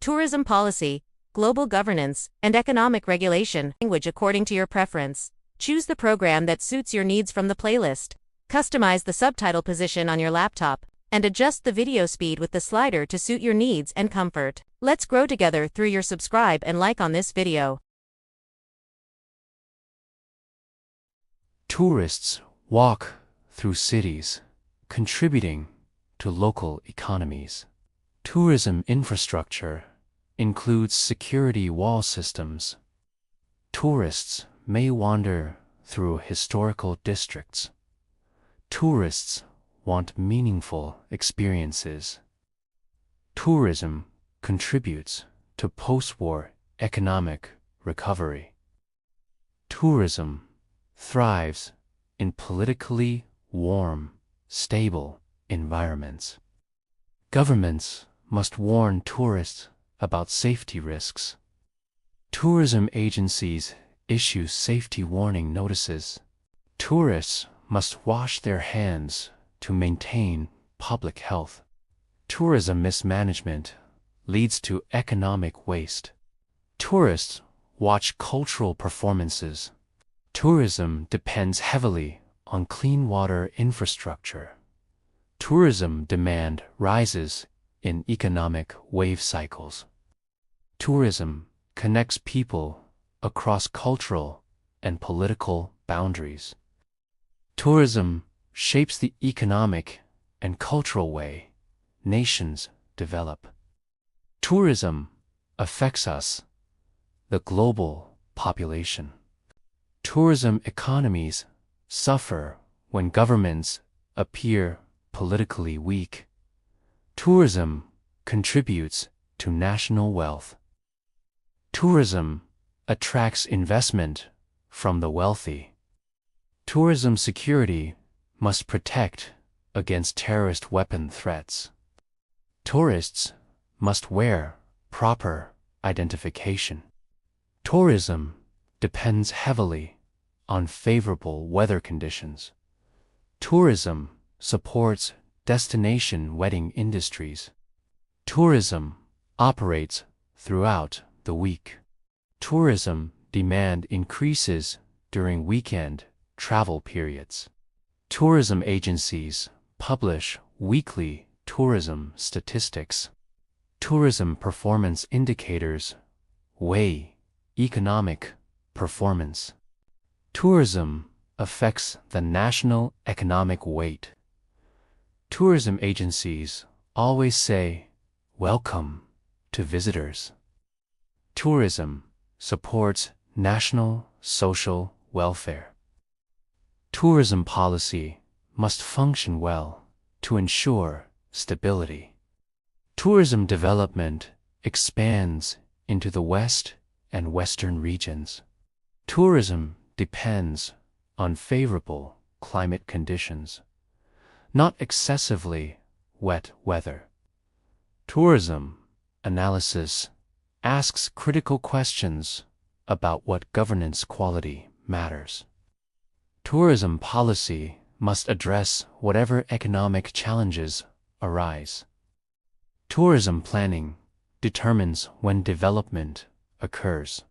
tourism policy, global governance, and economic regulation. Language according to your preference. Choose the program that suits your needs from the playlist. Customize the subtitle position on your laptop, and adjust the video speed with the slider to suit your needs and comfort. Let's grow together through your subscribe and like on this video. Tourists walk through cities, contributing to local economies. Tourism infrastructure includes security wall systems. Tourists may wander through historical districts. Tourists want meaningful experiences. Tourism contributes to post-war economic recovery. Tourism thrives in politically warm, stable environments. Governments must warn tourists about safety risks. Tourism agencies issue safety warning notices. Tourists must wash their hands to maintain public health. Tourism mismanagement leads to economic waste. Tourists watch cultural performances. Tourism depends heavily on clean water infrastructure. Tourism demand rises in economic wave cycles. Tourism connects people across cultural and political boundaries. Tourism shapes the economic and cultural way nations develop. Tourism affects us, the global population. Tourism economies suffer when governments appear politically weak. Tourism contributes to national wealth. Tourism attracts investment from the wealthy. Tourism security must protect against terrorist weapon threats. Tourists must wear proper identification. Tourism depends heavily on favorable weather conditions. Tourism supports destination wedding industries. Tourism operates throughout the week. Tourism demand increases during weekend travel periods. Tourism agencies publish weekly tourism statistics. Tourism performance indicators weigh economic performance. Tourism affects the national economic weight. Tourism agencies always say, "Welcome" to visitors. Tourism supports national social welfare. Tourism policy must function well to ensure stability. Tourism development expands into the West and Western regions. Tourism depends on favorable climate conditions, not excessively wet weather. Tourism analysis asks critical questions about what governance quality matters. Tourism policy must address whatever economic challenges arise. Tourism planning determines when development occurs.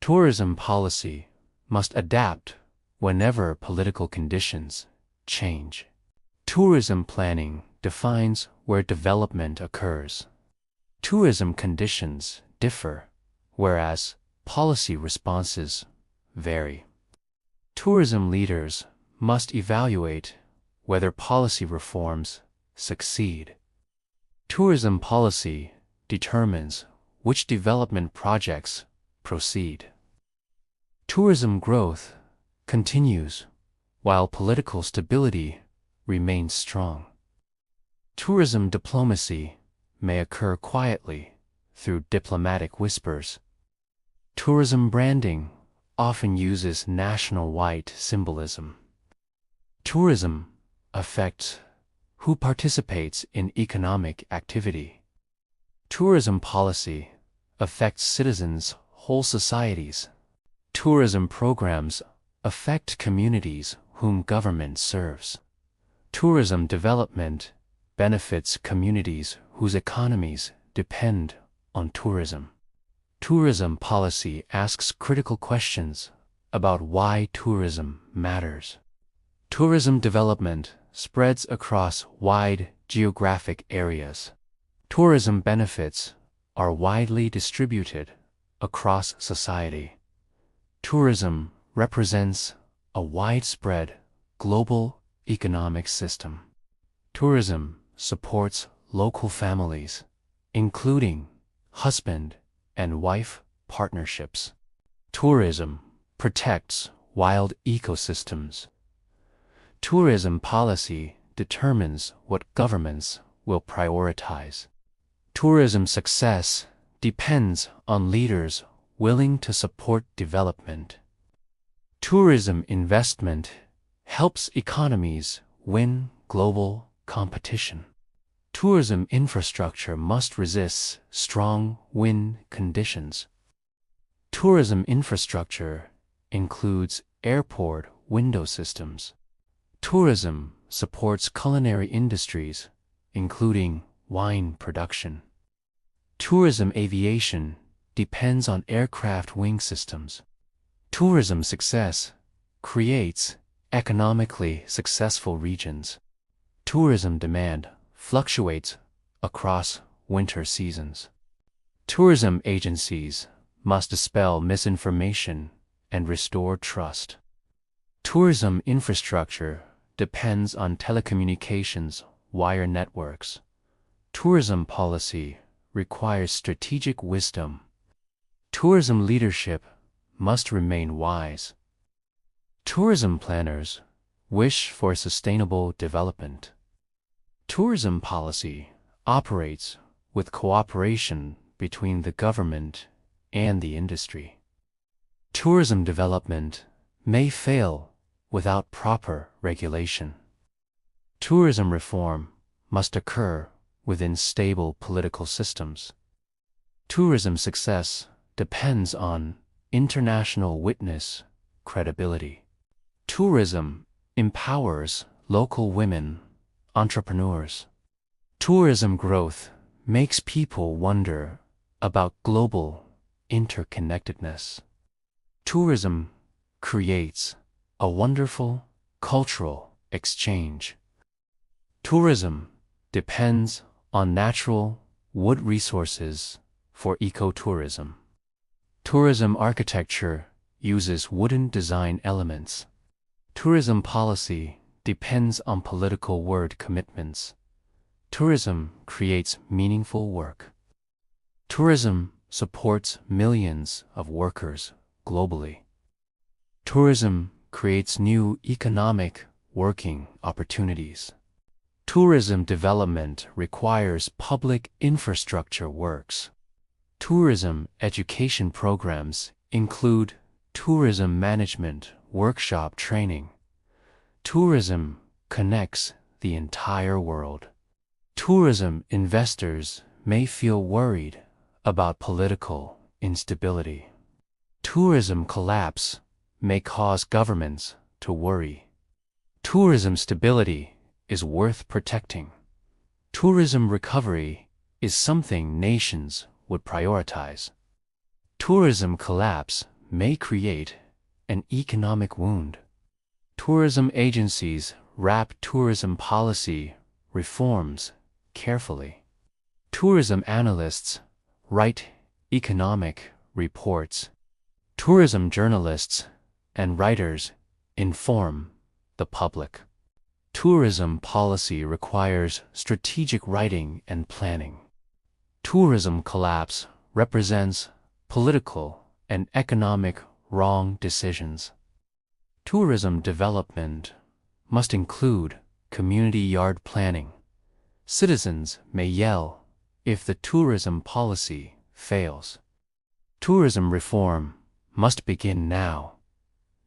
Tourism policy must adapt whenever political conditions change. Tourism planning defines where development occurs. Tourism conditions differ, whereas policy responses vary. Tourism leaders must evaluate whether policy reforms succeed. Tourism policy determines which development projects proceed. Tourism growth continues while political stability remains strong. Tourism diplomacy may occur quietly through diplomatic whispers. Tourism branding often uses national-wide symbolism. Tourism affects who participates in economic activity. Tourism policy affects citizens' whole societies. Tourism programs affect communities whom government serves. Tourism development benefits communities whose economies depend on tourism. Tourism policy asks critical questions about why tourism matters. Tourism development spreads across wide geographic areas. Tourism benefits are widely distributed across society. Tourism represents a widespread global economic system. Tourism supports local families, including husband and wife partnerships. Tourism protects wild ecosystems. Tourism policy determines what governments will prioritize. Tourism success depends on leaders willing to support development. Tourism investment helps economies win global competition. Tourism infrastructure must resist strong wind conditions. Tourism infrastructure includes airport window systems. Tourism supports culinary industries, including wine production. Tourism aviation depends on aircraft wing systems. Tourism success creates economically successful regions. Tourism demand fluctuates across winter seasons. Tourism agencies must dispel misinformation and restore trust. Tourism infrastructure depends on telecommunications wire networks. Tourism policy requires strategic wisdom. Tourism leadership must remain wise. Tourism planners wish for sustainable development. Tourism policy operates with cooperation between the government and the industry. Tourism development may fail without proper regulation. Tourism reform must occur within stable political systems. Tourism success depends on international witness credibility. Tourism empowers local women, entrepreneurs. Tourism growth makes people wonder about global interconnectedness. Tourism creates a wonderful cultural exchange. Tourism depends on natural wood resources for ecotourism. Tourism architecture uses wooden design elements. Tourism policy depends on political word commitments. Tourism creates meaningful work. Tourism supports millions of workers globally. Tourism creates new economic working opportunities. Tourism development requires public infrastructure works. Tourism education programs include tourism management workshop training. Tourism connects the entire world. Tourism investors may feel worried about political instability. Tourism collapse may cause governments to worry. Tourism stability is worth protecting. Tourism recovery is something nations would prioritize. Tourism collapse may create an economic wound. Tourism agencies wrap tourism policy reforms carefully. Tourism analysts write economic reports. Tourism journalists and writers inform the public. Tourism policy requires strategic writing and planning. Tourism collapse represents political and economic wrong decisions. Tourism development must include community yard planning. Citizens may yell if the tourism policy fails. Tourism reform must begin now,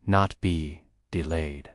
not be delayed.